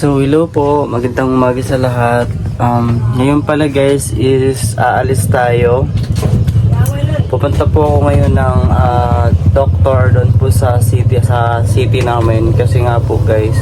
So hello po, magandang umaga sa lahat. Ngayon pala guys is aalis tayo. Pupunta po ako ngayon ng doktor doon po sa city namin kasi nga po guys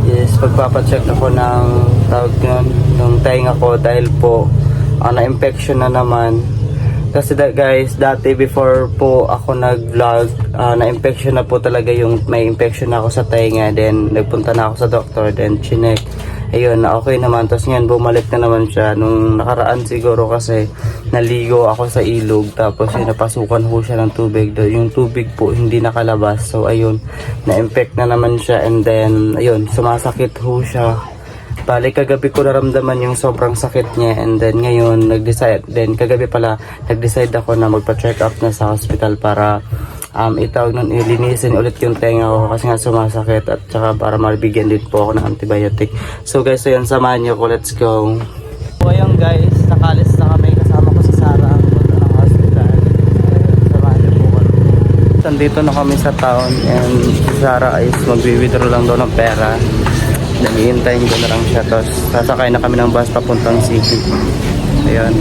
is pagpapacheck ako ng tawag yun, ng tainga ko dahil po na-infection na naman. Kasi guys, dati before po ako nag-vlog, na-infection na po talaga yung may infection na ako sa tainga. Then, nagpunta na ako sa doctor, then chinek. Ayun, na okay naman. Tapos ngayon, bumalik na naman siya. Nung nakaraan siguro kasi naligo ako sa ilog. Tapos yun, napasukan ho siya ng tubig. Yung tubig po, hindi nakalabas. So, ayun, na-infect na naman siya. And then, ayun, sumasakit ho siya. Balik kagabi ko naramdaman yung sobrang sakit niya, and then ngayon kagabi pala nag-decide ako na magpa-check up na sa hospital para ilinisin ulit yung tenga ko kasi nga sumasakit, at saka para mabigyan din po ako ng antibiotic. So guys, ayan, samahan niyo ko, let's go. So ayun guys, nakalis na kami, kasama ko si Sarah punta ng hospital. Samahan niyo po kami. Nandito na kami sa town, and si Sarah is mag-withdraw lang daw ng pera. Nag-iintayin ko na lang siya, tapos sasakay na kami ng bus papuntang city. Ayan.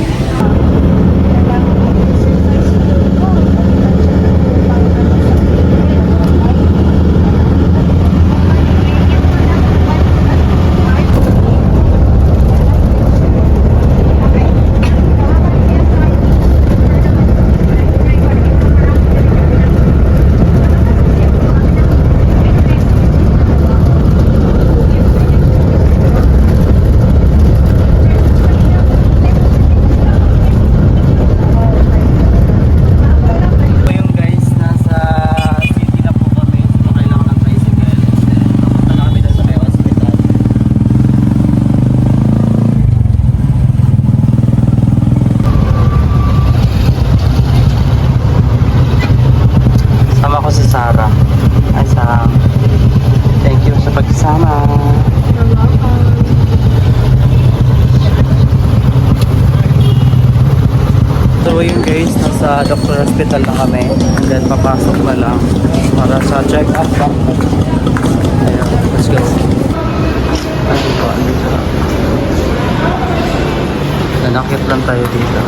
Ako si Sarah. Ay, Sarah. Thank you sa pagsama. You're welcome. So yun guys, nasa Doctor Hospital na kami. And then papasok na lang para sa check up. Ayan, let's go. Ano po, ano dito? Nanakit lang tayo dito.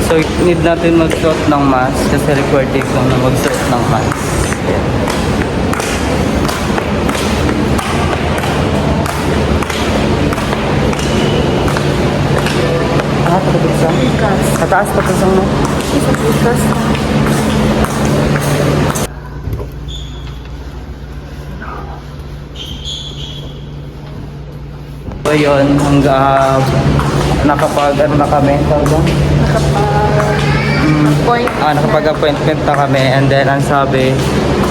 So, need natin magsuot ng mask kasi required ko na magsuot ng mask. Ayan. Patagusang? Kataas patagusang mo? Bukas na. So, yun, hanggang nakapag-ano na kami, nakapag-appointment na kami, and then ang sabi,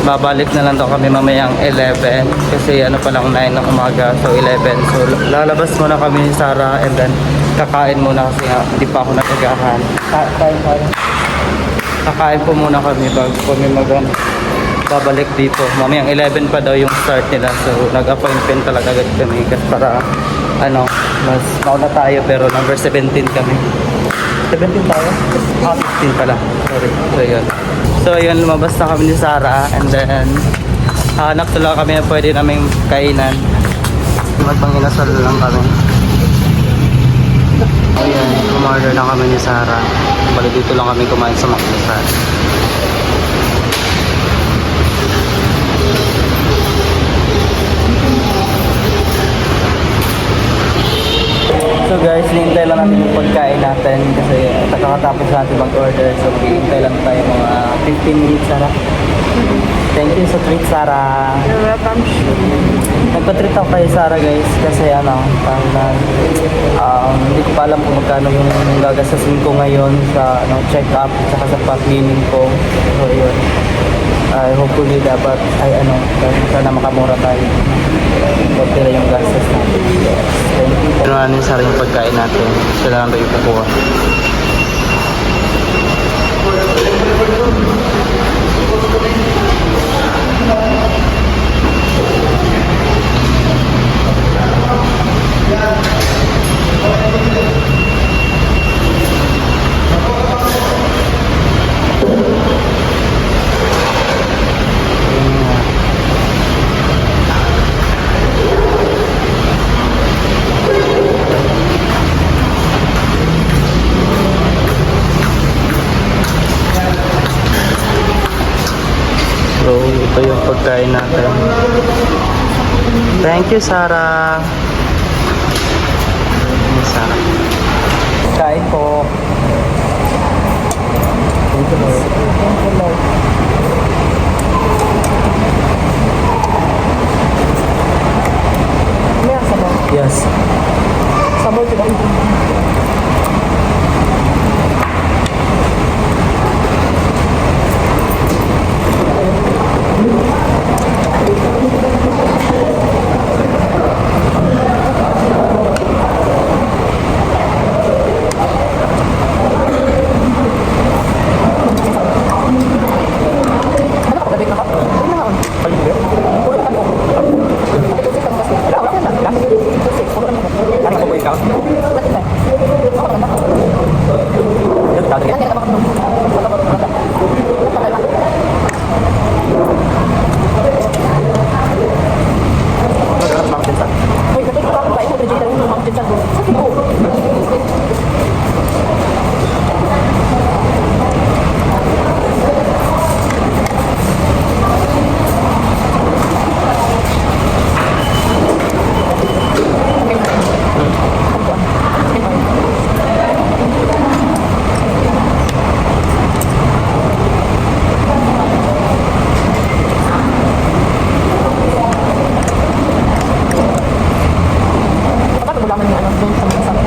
babalik na lang daw kami mamayang 11 kasi ano pa lang 9 ng umaga, so 11. So lalabas muna kami ni Sarah, and then kakain muna kasi hindi pa ako natagahan. Kakain po muna kami bago kami babalik dito. Mamayang 11 pa daw yung start nila, so nag-appointment talaga agad kami kasi para mas mauna tayo, pero number 17 kami. 17 tayo? 15 pala. Sorry. So yun, lumabas na kami ni Sarah, and then hanap talaga kami na pwede naming kainan. Magpanginasal lang kami. Ayan, kumorder na kami ni Sarah. Bali dito lang kami kumain sa Maklusan. So guys, hinihintay lang natin yung pagkain natin kasi kakatapos natin mag-order. So hinihintay lang tayo mga 15 minutes, Sarah. Thank you sa treat, Sarah. You're welcome. Nagpa-treat ako kay Sarah guys kasi hindi ko pa alam kung magkano yung gagastasin ko ngayon sa check-up at saka sa pa-cleaning ko. So yun. Hopefully dapat sana makamura tayo. Kunti lang yung gastos natin. Yes. Thank you. Ano natin sa yung pagkain natin. Sila lang tayo kukuha. ito yung pagkain natin. Thank you, Sarah. Sarah. Kain po. Thank you, Lord. Thank you, Lord. Yes. Sabay ko ba?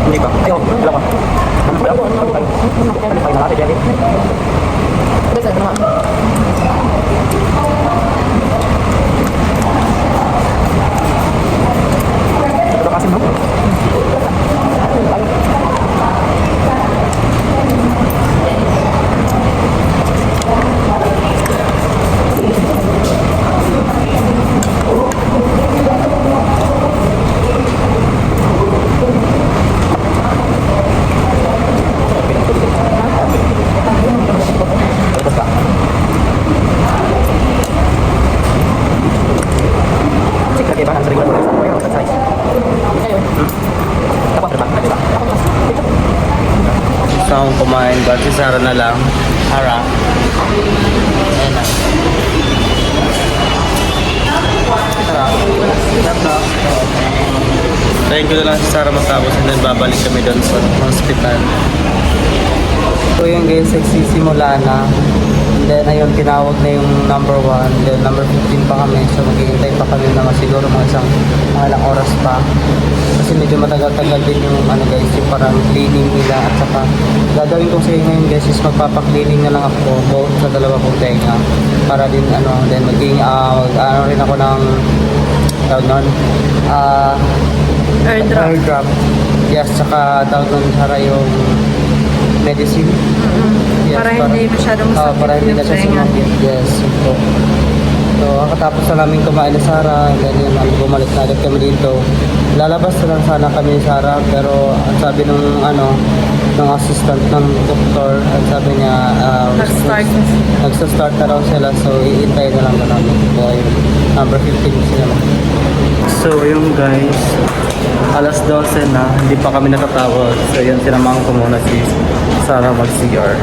Hindi ba? Ayaw, wala pa. Ay, nalati, Jenny. Ito kasi mo? Gusto akong kumain ba? Si Sarah na lang. Hara. Ayan na. Sarah. Thank you na lang si Sarah matapos and then babalik kami doon sa hospital. So yun guys, nagsisimula na. And then ayun, tinawag na yung number 1. Then number 15 pa kami. So maghihintay pa kami na siguro mga ilang oras pa. Kasi medyo matagal-tagal din yung ano guys, yung parang cleaning nila. At saka gagawin ko sa inyo ngayon guys is magpapa-cleaning na lang ako both sa dalawa kong tenga. Para din ano, then maging ano rin ako ng tawag nun, airdrop. Yes, saka tawag nun Sarah yung medicine. Yes, Para hindi masyadong sakit para hindi na yung siya tenga. sumakit. Yes, ito. So, kakatapos na namin kumain ni Sarah, and then yun, bumalik na agad kami dito. Lalabas na lang sana kami ni Sarah, pero ang sabi nung ng assistant ng doktor, ang sabi niya, nagsa-start na raw sila, so iintay na lang na namin. So, ayun, number 15 sila. So, yung guys, alas 12 na, hindi pa kami nakatawag. So, yun, sinamahan ko muna si Sarah mag-CR.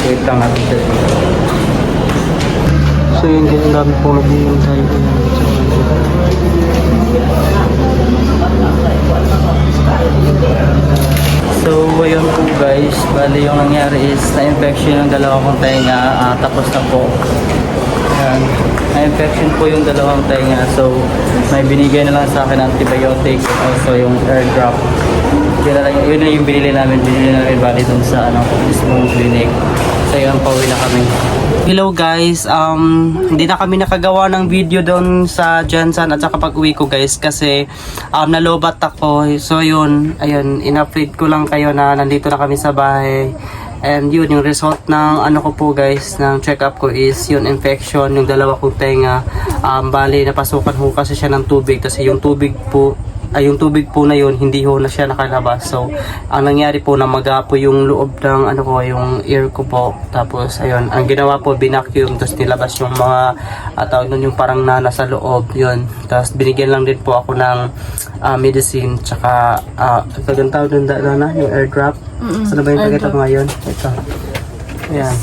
Wait lang natin siya. So yun din, ang dami po naghihintay. So ayun po guys, bali yung nangyari is na-infection yung dalawa kong tenga, tapos na po. Ayan, na-infection po yung dalawang tenga, so may binigay na lang sa akin antibiotic, also yung airdrop. Yun na yung binili namin bali dun sa mismong clinic. So yun, pauwi na kami. Hello guys, hindi na kami nakagawa ng video doon sa Jansan at saka pag-uwi ko guys kasi nalobat ako. So yun, ayun, in-update ko lang kayo na nandito na kami sa bahay. And yun, yung result ng ko po guys, ng check-up ko is yun, infection, yung dalawa kong tenga. Bali, napasukan ho kasi siya ng tubig kasi yung tubig po na yun, hindi ho na siya nakalabas. So, ang nangyari po, namaga po yung loob ng yung ear ko po. Tapos, ayun, ang ginawa po, binacuum, tapos nilabas yung mga, tawag nun yung parang nasa loob, yun. Tapos, binigyan lang din po ako ng medicine, tsaka, ang tawag nun, yung airdrop. Saan ba yung tagay ito ngayon? Ito. Ayan.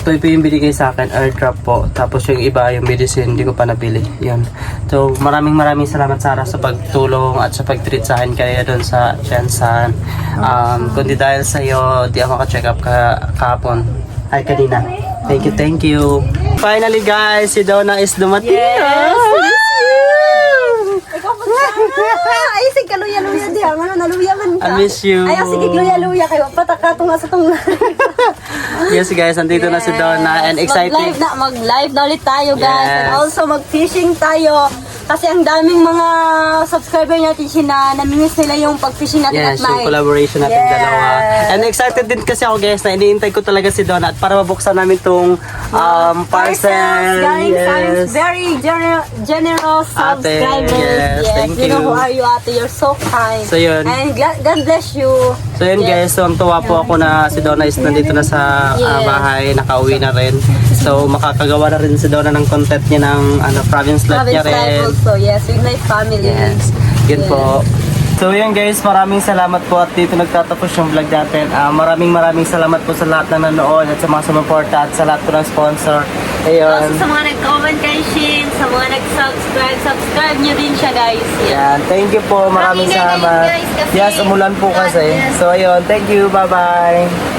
ito po yung binigay sa akin, airdrop po. Tapos yung iba, yung medicine, hindi ko pa nabili. Yan. So, maraming salamat Sarah sa pagtulong at sa pag-treat sa akin kaya doon sa Jensen. Kundi dahil sa'yo, di ako ka-check up kahapon. Ay, kanina. Thank you. Finally guys, si Donna is dumating. Yes! Ay, sige, kaluya-luya diya. Ano, naluya man ka. I miss you. Ay, sige, luya-luya kayo. Patakatong nga sa tong Yes guys, andito na si Donna and excited. Mag-live na ulit tayo, guys. Yes. And also, mag-fishing tayo. Kasi ang daming mga subscriber natin namimiss nila yung pag-fishing natin Yes, at yung night. collaboration natin Yes. dalawa. And excited din kasi ako guys na iniintay ko talaga si Donna at para mabuksan namin tong parcel. Galing sa aming Yes. very generous Ate, subscribers. yes, thank You know you. who are you, ate? You're so kind. So, yun. And God bless you. So yun Yes. guys, so ang tuwa po ako na si Donna is nandito na sa Yes. bahay, nakauwi na rin. So makakagawa na rin si Donna ng content niya ng province life niya Province life rin. also, yes, with my family. Yes, yun Yes. po. So yun guys, maraming salamat po at dito nagtatapos yung vlog natin. Maraming salamat po sa lahat na nanood at sa mga sumuporta at sa lahat po ng sponsor. Ayun. Also sa mga nag-comment kay Shin, sa mga subscribe nyo din siya, guys. Yan, thank you po. Maraming Maraming salamat. guys, kasi- Yes, umulan po kasi. Yes. So ayun, thank you. Bye-bye.